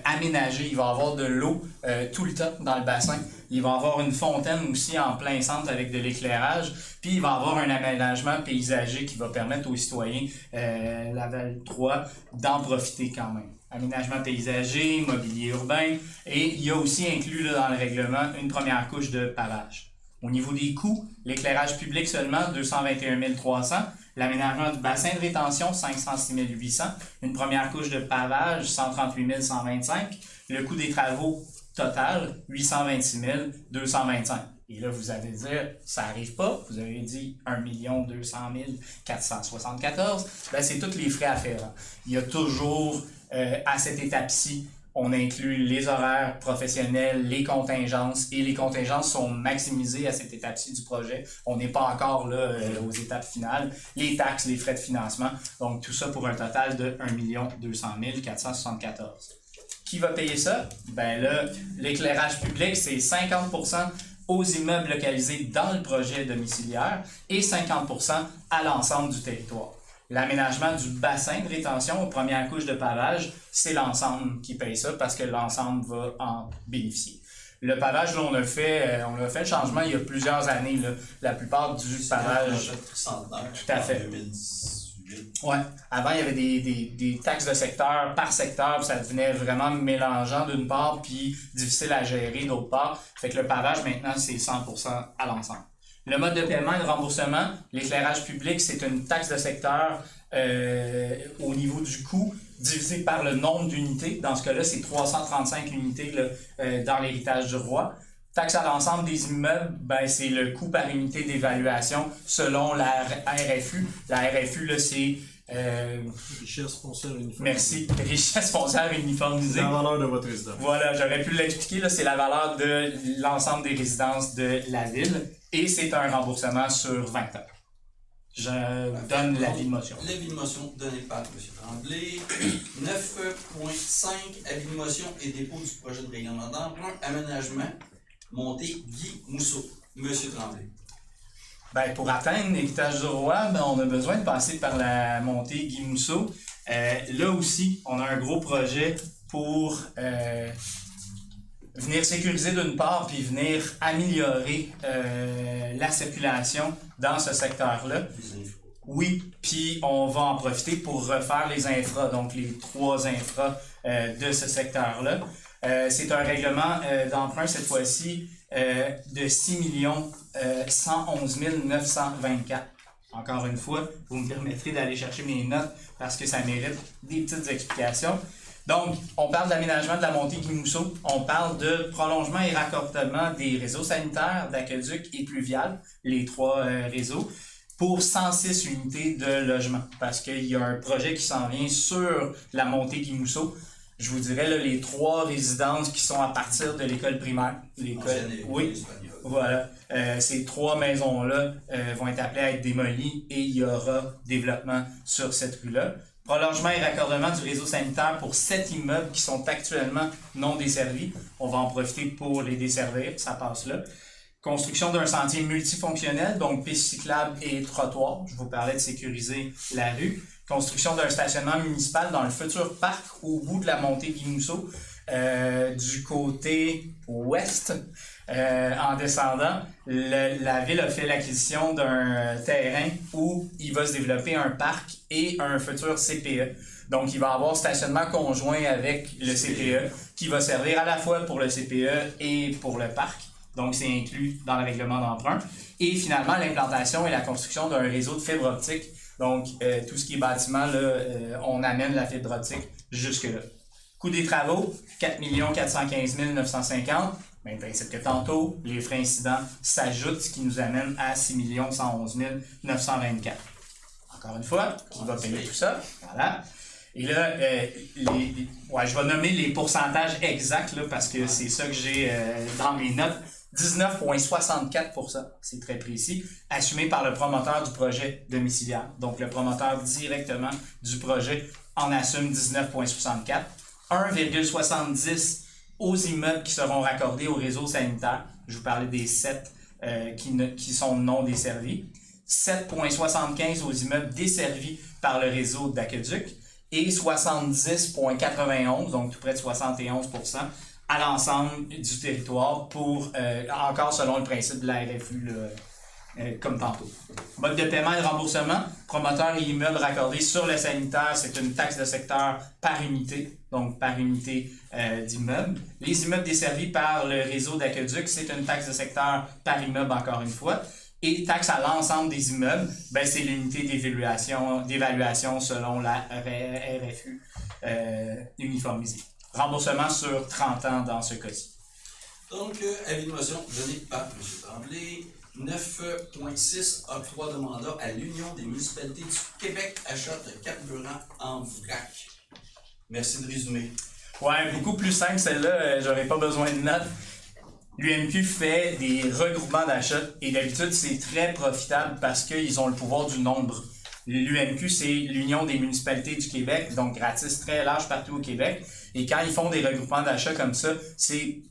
Speaker 6: aménager, il va y avoir de l'eau tout le temps dans le bassin. Il va y avoir une fontaine aussi en plein centre avec de l'éclairage. Puis il va y avoir un aménagement paysager qui va permettre aux citoyens Laval 3 d'en profiter quand même. Aménagement paysager, mobilier urbain. Et il y a aussi inclus là, dans le règlement une première couche de pavage. Au niveau des coûts, l'éclairage public seulement 221 300. L'aménagement du bassin de rétention, 506 800. Une première couche de pavage, 138 125. Le coût des travaux total, 826 225. Et là, vous allez dire, ça n'arrive pas. Vous avez dit 1 200 474. Ben, c'est tous les frais afférents. Il y a toujours, à cette étape-ci, on inclut les horaires professionnels, les contingences, et les contingences sont maximisées à cette étape-ci du projet. On n'est pas encore là aux étapes finales. Les taxes, les frais de financement, donc tout ça pour un total de 1 200 474. Qui va payer ça? Ben là, l'éclairage public, c'est 50% aux immeubles localisés dans le projet domiciliaire et 50% à l'ensemble du territoire. L'aménagement du bassin de rétention aux premières couches de pavage, c'est l'ensemble qui paye ça parce que l'ensemble va en bénéficier. Le pavage, là, on a fait le changement il y a plusieurs années. Là. La plupart du pavage. Tout à fait. Ouais. Avant, il y avait des taxes de secteur par secteur, ça devenait vraiment mélangeant d'une part, puis difficile à gérer d'autre part. Fait que le pavage, maintenant, c'est 100% à l'ensemble. Le mode de paiement et de remboursement, l'éclairage public, c'est une taxe de secteur au niveau du coût divisé par le nombre d'unités. Dans ce cas-là, c'est 335 unités là, dans l'héritage du roi. Taxe à l'ensemble des immeubles, ben, c'est le coût par unité d'évaluation selon la RFU. La RFU, là, c'est...
Speaker 7: richesse foncière uniformisée.
Speaker 6: Merci. Richesse foncière uniformisée.
Speaker 7: La valeur de votre résidence.
Speaker 6: Voilà, j'aurais pu l'expliquer. Là, c'est la valeur de l'ensemble des résidences de la ville. Et c'est un remboursement sur 20 ans. Je donne l'avis de motion.
Speaker 1: L'avis de motion donné par M. Tremblay. 9.5, avis de motion et dépôt du projet de règlement d'emprunt, aménagement, montée Guimousseau. M. Tremblay.
Speaker 6: Ben, pour atteindre l'héritage du roi, ben, on a besoin de passer par la montée Guimousseau. Là aussi, on a un gros projet pour venir sécuriser d'une part, puis venir améliorer la circulation dans ce secteur-là. Oui, puis on va en profiter pour refaire les infras, donc les 3 infras de ce secteur-là. C'est un règlement d'emprunt cette fois-ci de 6 111 924. Encore une fois, vous me permettrez d'aller chercher mes notes parce que ça mérite des petites explications. Donc, on parle d'aménagement de la montée Guimousseau, on parle de prolongement et raccordement des réseaux sanitaires, d'aqueduc et pluvial, les 3 réseaux, pour 106 unités de logement. Parce qu'il y a un projet qui s'en vient sur la montée Guimousseau. Je vous dirais là, les 3 résidences qui sont à partir de l'école primaire. Oui, voilà. Ces 3 maisons-là vont être appelées à être démolies et il y aura développement sur cette rue-là. Prolongement et raccordement du réseau sanitaire pour 7 immeubles qui sont actuellement non desservis. On va en profiter pour les desservir, ça passe là. Construction d'un sentier multifonctionnel, donc piste cyclable et trottoir. Je vous parlais de sécuriser la rue. Construction d'un stationnement municipal dans le futur parc au bout de la montée Guimousseau, du côté ouest. En descendant, la ville a fait l'acquisition d'un terrain où il va se développer un parc et un futur CPE. Donc, il va avoir stationnement conjoint avec le CPE qui va servir à la fois pour le CPE et pour le parc. Donc, c'est inclus dans le règlement d'emprunt. Et finalement, l'implantation et la construction d'un réseau de fibre optique. Donc, tout ce qui est bâtiment, là, on amène la fibre optique jusque-là. Coût des travaux, 4 415 950. Même principe que tantôt, les frais incidents s'ajoutent, ce qui nous amène à 6 111 924. Encore une fois, qui va payer tout ça? Voilà. Et là, je vais nommer les pourcentages exacts là, parce que c'est ça que j'ai dans mes notes. 19,64%, c'est très précis, assumé par le promoteur du projet domiciliaire. Donc, le promoteur directement du projet en assume 19,64%. 1,70% aux immeubles qui seront raccordés au réseau sanitaire. Je vous parlais des 7 qui sont non desservis. 7,75% aux immeubles desservis par le réseau d'aqueduc. Et 70,91%, donc tout près de 71%, à l'ensemble du territoire pour, encore selon le principe de la RFU, comme tantôt. Mode de paiement et de remboursement, promoteur et immeubles raccordés sur le sanitaire, c'est une taxe de secteur par unité, donc par unité d'immeuble. Les immeubles desservis par le réseau d'aqueduc, c'est une taxe de secteur par immeuble encore une fois. Et taxe à l'ensemble des immeubles, ben c'est l'unité d'évaluation selon la RFU uniformisée. Remboursement sur 30 ans dans ce cas-ci.
Speaker 1: Donc, avis de motion donné par M. Tremblay. 9.6 octroi de mandat à l'Union des municipalités du Québec, achat de carburant en vrac. Merci de résumer.
Speaker 6: Ouais, beaucoup plus simple celle-là, j'aurais pas besoin de notes. L'UMQ fait des regroupements d'achats et d'habitude, c'est très profitable parce qu'ils ont le pouvoir du nombre. L'UMQ, c'est l'Union des municipalités du Québec, donc gratis très large partout au Québec. Et quand ils font des regroupements d'achats comme ça, c'est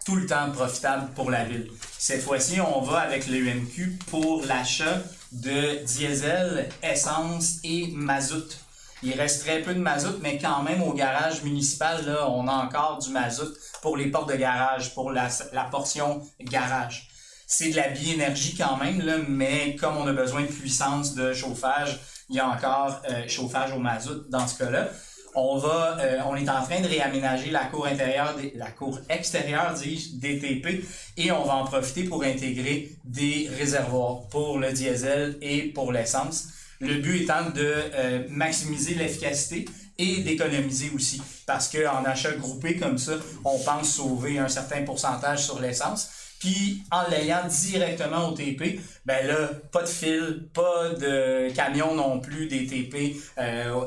Speaker 6: tout le temps profitable pour la ville. Cette fois-ci, on va avec l'UMQ pour l'achat de diesel, essence et mazout. Il reste très peu de mazout, mais quand même au garage municipal, là, on a encore du mazout pour les portes de garage, pour la portion garage. C'est de la biénergie quand même, là, mais comme on a besoin de puissance de chauffage, il y a encore chauffage au mazout dans ce cas-là. On est en train de réaménager la cour extérieure, dis-je, DTP, et on va en profiter pour intégrer des réservoirs pour le diesel et pour l'essence. Le but étant de maximiser l'efficacité et d'économiser aussi. Parce qu'en achat groupé comme ça, on pense sauver un certain pourcentage sur l'essence. Puis en l'ayant directement au TP, ben là, pas de fil, pas de camion non plus des TP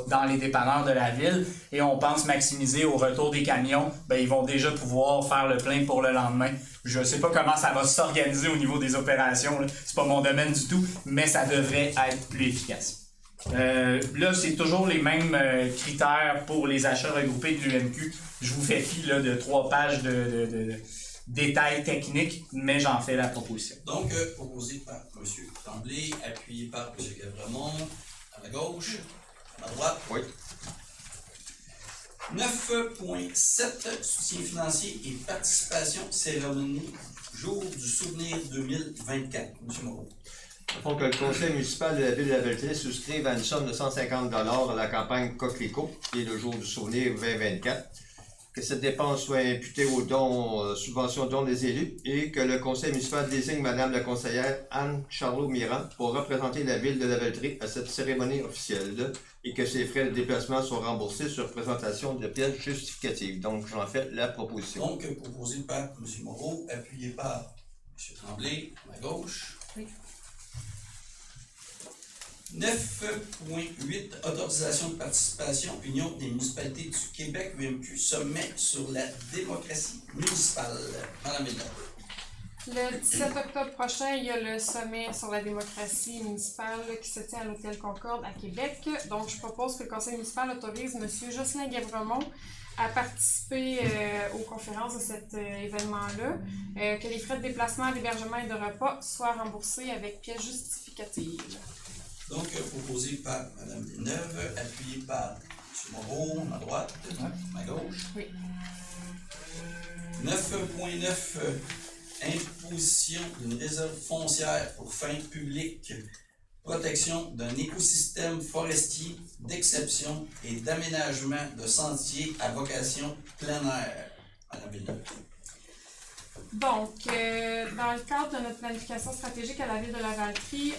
Speaker 6: dans les dépanneurs de la ville. Et on pense maximiser au retour des camions, ben ils vont déjà pouvoir faire le plein pour le lendemain. Je sais pas comment ça va s'organiser au niveau des opérations, là. C'est pas mon domaine du tout, mais ça devrait être plus efficace. Là, c'est toujours les mêmes critères pour les achats regroupés de l'UMQ. Je vous fais fi là, de 3 pages de détails techniques, mais j'en fais la proposition.
Speaker 1: Donc, proposé par M. Tremblay, appuyé par M. Gavremont, à ma gauche, à ma droite.
Speaker 8: Oui.
Speaker 1: 9.7 soutien financier et participation cérémonie jour du souvenir 2024. M. Moreau.
Speaker 8: Il faut que le conseil municipal de la ville de la Valtrie souscrive à une somme de 150 $ à la campagne Coquelicot, qui est le jour du souvenir 2024. Que cette dépense soit imputée aux dons, subventions dons des élus, et que le conseil municipal désigne Madame la conseillère Anne Charlot-Mirand pour représenter la ville de la Valtrie à cette cérémonie officielle, et que ses frais de déplacement soient remboursés sur présentation de pièces justificatives. Donc, j'en fais la proposition.
Speaker 1: Donc, proposé par M. Moreau, appuyé par M. Tremblay, à ma gauche.
Speaker 2: Oui.
Speaker 1: 9.8 autorisation de participation Union des municipalités du Québec, UMQ, sommet sur la démocratie municipale. Madame Villeneuve.
Speaker 3: Le 17 octobre prochain, il y a le sommet sur la démocratie municipale qui se tient à l'Hôtel Concorde à Québec. Donc, je propose que le conseil municipal autorise M. Jocelyn Gavremont à participer aux conférences de cet événement-là, que les frais de déplacement, d'hébergement et de repas soient remboursés avec pièces justificatives.
Speaker 1: Donc, proposé par Mme Villeneuve, appuyé par M. Moreau, à ma droite, à ma gauche.
Speaker 2: Oui.
Speaker 1: 9.9 imposition d'une réserve foncière pour fin publique, protection d'un écosystème forestier d'exception et d'aménagement de sentiers à vocation plein air. Madame Villeneuve.
Speaker 3: Donc, dans le cadre de notre planification stratégique à la ville de Lavaltrie,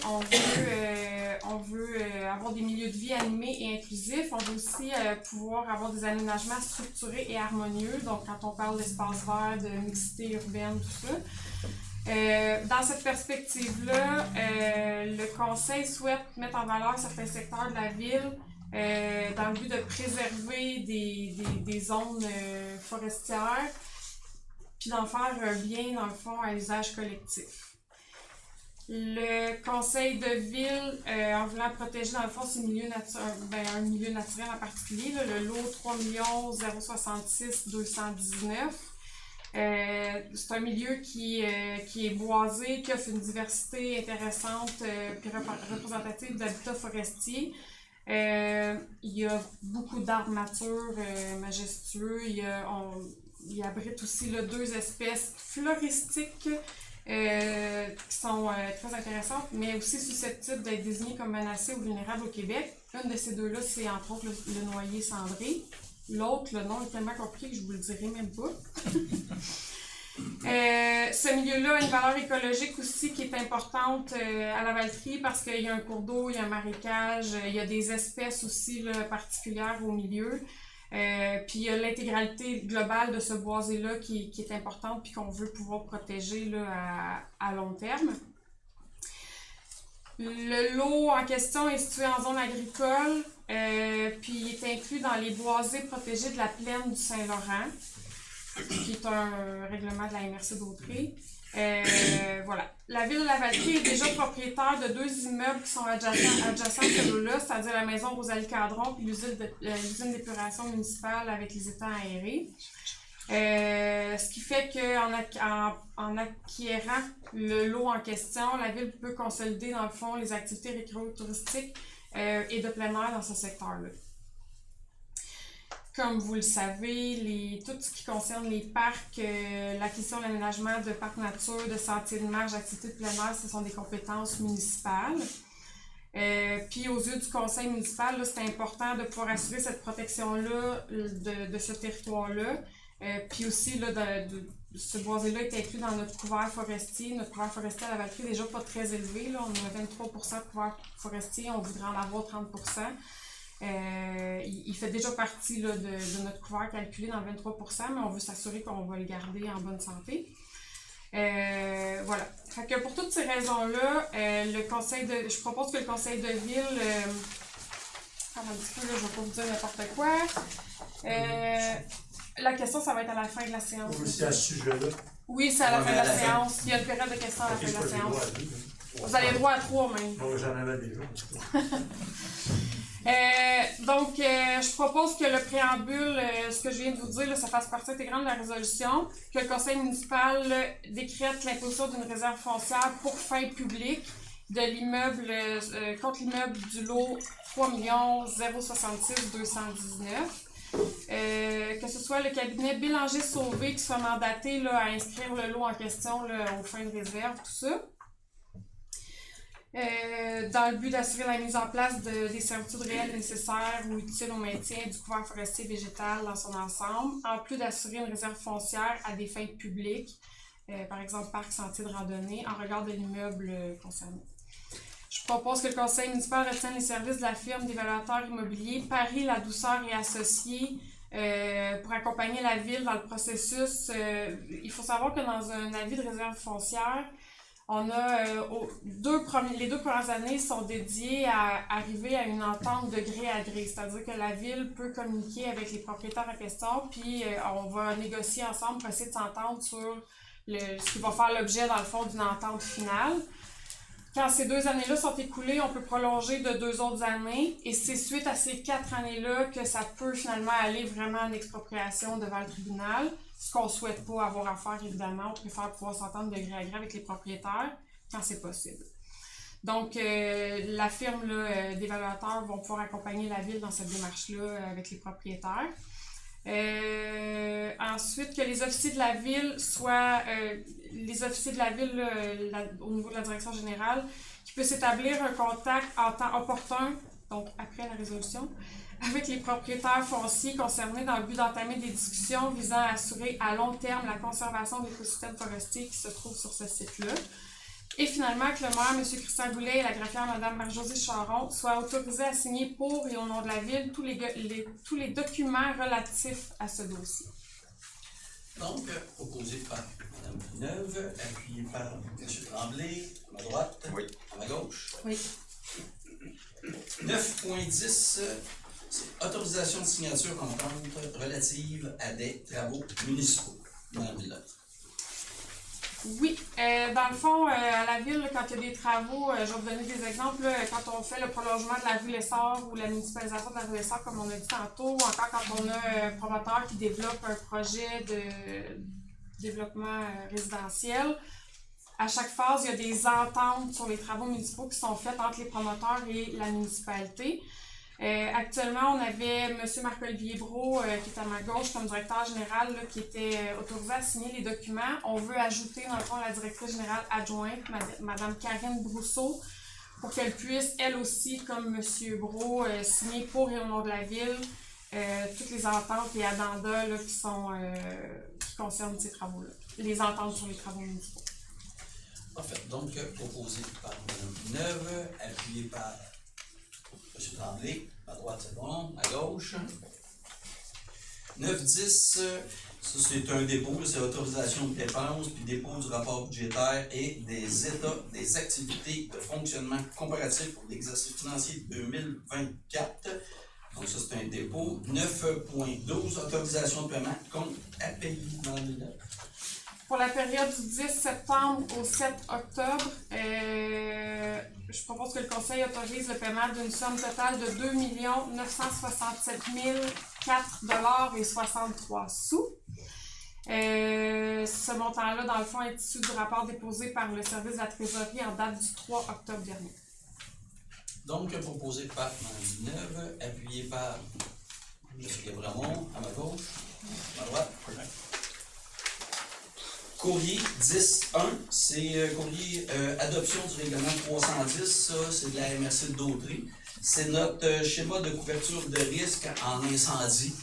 Speaker 3: on veut avoir des milieux de vie animés et inclusifs. On veut aussi pouvoir avoir des aménagements structurés et harmonieux. Donc, quand on parle d'espace vert, de mixité urbaine, tout ça. Dans cette perspective-là, le Conseil souhaite mettre en valeur certains secteurs de la ville dans le but de préserver des zones forestières, puis d'en faire un bien, dans le fond, à usage collectif. Le conseil de ville, en voulant protéger, dans le fond, ces milieux un milieu naturel en particulier, là, le lot 3 066 219. C'est un milieu qui est boisé, qui offre une diversité intéressante puis représentative d'habitats forestiers. Il y a beaucoup d'arbres matures majestueux. Il abrite aussi là, 2 espèces floristiques qui sont très intéressantes, mais aussi susceptibles d'être désignées comme menacées ou vulnérables au Québec. Une de ces 2-là, c'est entre autres le noyer cendré. L'autre, le nom est tellement compliqué que je vous le dirai même pas. Ce milieu-là a une valeur écologique aussi qui est importante à Lavaltrie parce qu'il y a un cours d'eau, il y a un marécage, il y a des espèces aussi là, particulières au milieu. Puis il y a l'intégralité globale de ce boisé-là qui est importante puis qu'on veut pouvoir protéger là, à long terme. Le lot en question est situé en zone agricole, puis il est inclus dans les boisés protégés de la plaine du Saint-Laurent, qui est un règlement de la MRC d'Autrey. Voilà. La ville de Lavaltrie est déjà propriétaire de 2 immeubles qui sont adjacents à ce lot-là, c'est-à-dire la maison Rosalie-Cadron puis l'usine d'épuration municipale avec les étangs aérés. Ce qui fait qu'en acquérant le lot en question, la ville peut consolider dans le fond les activités récréo-touristiques et de plein air dans ce secteur-là. Comme vous le savez, tout ce qui concerne les parcs, l'acquisition et l'aménagement de parcs nature, de sentiers de marche, d'activités de plein air, ce sont des compétences municipales. Puis aux yeux du conseil municipal, là, c'est important de pouvoir assurer cette protection-là de ce territoire-là. Puis aussi, là, ce boisé-là est inclus dans notre couvert forestier. Notre couvert forestier à Lavaltrie n'est déjà pas très élevé. Là. On a 23% de couvert forestier, on voudrait en avoir 30%. Il fait déjà partie là, de notre couvert calculé dans le 23%, mais on veut s'assurer qu'on va le garder en bonne santé. Voilà. Fait que pour toutes ces raisons-là, je propose que le conseil de ville... un petit peu, là, je ne vais pas vous dire n'importe quoi. La question, ça va être à la fin de la séance.
Speaker 9: Oui, c'est à ce sujet-là.
Speaker 3: Oui, c'est à la fin de la séance. Il y a une période de questions à la fin de la séance. Vous avez le droit à 3 même.
Speaker 9: Bon, j'en avais déjà.
Speaker 3: Donc, je propose que le préambule, ce que je viens de vous dire, là, ça fasse partie intégrante de la résolution, que le conseil municipal décrète l'imposition d'une réserve foncière pour fin publique de l'immeuble contre l'immeuble du lot 3 066 219. Que ce soit le cabinet Bélanger-Sauvé qui soit mandaté là, à inscrire le lot en question là, aux fins de réserve, tout ça. Dans le but d'assurer la mise en place des servitudes réelles nécessaires ou utiles au maintien du couvert forestier végétal dans son ensemble, en plus d'assurer une réserve foncière à des fins publiques, par exemple parc, sentier de randonnée, en regard de l'immeuble concerné. Je propose que le conseil municipal retienne les services de la firme d'évaluateurs immobiliers Paris La Douceur et Associés pour accompagner la ville dans le processus. Il faut savoir que dans un avis de réserve foncière, on a les 2 premières années sont dédiées à arriver à une entente de gré à gré, c'est-à-dire que la ville peut communiquer avec les propriétaires en question, puis on va négocier ensemble pour essayer de s'entendre sur ce qui va faire l'objet, dans le fond, d'une entente finale. Quand ces 2 années-là sont écoulées, on peut prolonger de 2 autres années, et c'est suite à ces 4 années-là que ça peut finalement aller vraiment en expropriation devant le tribunal. Ce qu'on ne souhaite pas avoir à faire, évidemment, on préfère pouvoir s'entendre de gré à gré avec les propriétaires quand c'est possible. Donc, la firme d'évaluateurs vont pouvoir accompagner la ville dans cette démarche-là avec les propriétaires. Ensuite, que les officiers de la ville soient les officiers de la ville au niveau de la direction générale, qui puissent établir un contact en temps opportun, donc après la résolution, avec les propriétaires fonciers concernés dans le but d'entamer des discussions visant à assurer à long terme la conservation de l'écosystème forestier qui se trouve sur ce site-là. Et finalement, que le maire, M. Christian Goulet, et la greffière Mme Marie-Josée Charon soient autorisés à signer pour et au nom de la ville tous les documents relatifs à ce dossier.
Speaker 1: Donc, proposé par Mme Villeneuve, appuyé par M. Tremblay, à ma droite,
Speaker 8: Oui.
Speaker 1: à ma gauche.
Speaker 2: Oui.
Speaker 1: 9.10, c'est autorisation de signature d'entente relative à des travaux municipaux. Mme Villeneuve.
Speaker 3: Oui, dans le fond, à la ville, quand il y a des travaux, je vais vous donner des exemples, quand on fait le prolongement de la rue Lessard ou la municipalisation de la rue Lessard, comme on a dit tantôt, ou encore quand on a un promoteur qui développe un projet de développement résidentiel. À chaque phase, il y a des ententes sur les travaux municipaux qui sont faites entre les promoteurs et la municipalité. Actuellement, on avait M. Marc-Olivier Brault, qui est à ma gauche comme directeur général, là, qui était autorisé à signer les documents. On veut ajouter, dans le fond, la directrice générale adjointe, Mme Karine Brousseau, pour qu'elle puisse, elle aussi, comme M. Brault, signer pour et au nom de la ville toutes les ententes et addendas là, qui concernent ces travaux-là. Les ententes sur les travaux municipaux.
Speaker 1: Parfait. Donc, proposé par Mme Villeneuve, appuyé par M. Tremblay. À droite, c'est bon. À gauche. 9.10, ça c'est un dépôt, c'est autorisation de dépenses, puis dépôt du rapport budgétaire et des états des activités de fonctionnement comparatif pour l'exercice financier 2024. Donc ça c'est un dépôt. 9.12, autorisation de paiement compte à payer dans le bilan.
Speaker 3: Pour la période du 10 septembre au 7 octobre, je propose que le Conseil autorise le paiement d'une somme totale de 2 967 004,63 $. Ce montant-là, dans le fond, est issu du rapport déposé par le service de la trésorerie en date du 3 octobre dernier.
Speaker 1: Donc proposé par Mme Villeneuve, appuyé par M. Guébramont, à ma gauche, à ma droite. Courrier 10.1, c'est courrier adoption du règlement 310, ça c'est de la MRC de Dautrey. C'est notre schéma de couverture de risque en incendie,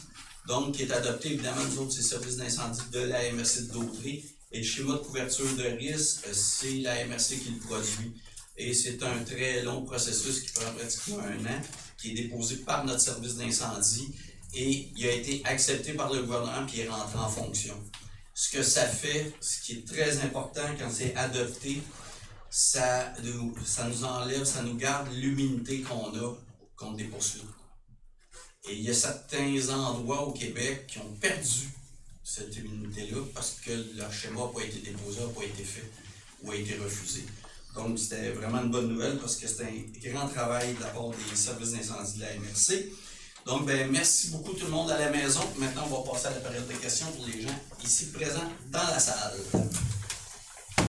Speaker 1: donc qui est adopté évidemment nous autres, c'est le service d'incendie de la MRC de Dautrey. Et le schéma de couverture de risque, c'est la MRC qui le produit. Et c'est un très long processus qui prend pratiquement 1 an, qui est déposé par notre service d'incendie et il a été accepté par le gouvernement puis il est rentré en fonction. Ce que ça fait, ce qui est très important quand c'est adopté, ça nous enlève, ça nous garde l'immunité qu'on a contre des poursuites. Et il y a certains endroits au Québec qui ont perdu cette immunité-là parce que leur schéma n'a pas été déposé, n'a pas été fait ou a été refusé. Donc c'était vraiment une bonne nouvelle parce que c'était un grand travail de la part des services d'incendie de la MRC. Donc, merci beaucoup tout le monde à la maison. Maintenant, on va passer à la période de questions pour les gens ici présents dans la salle.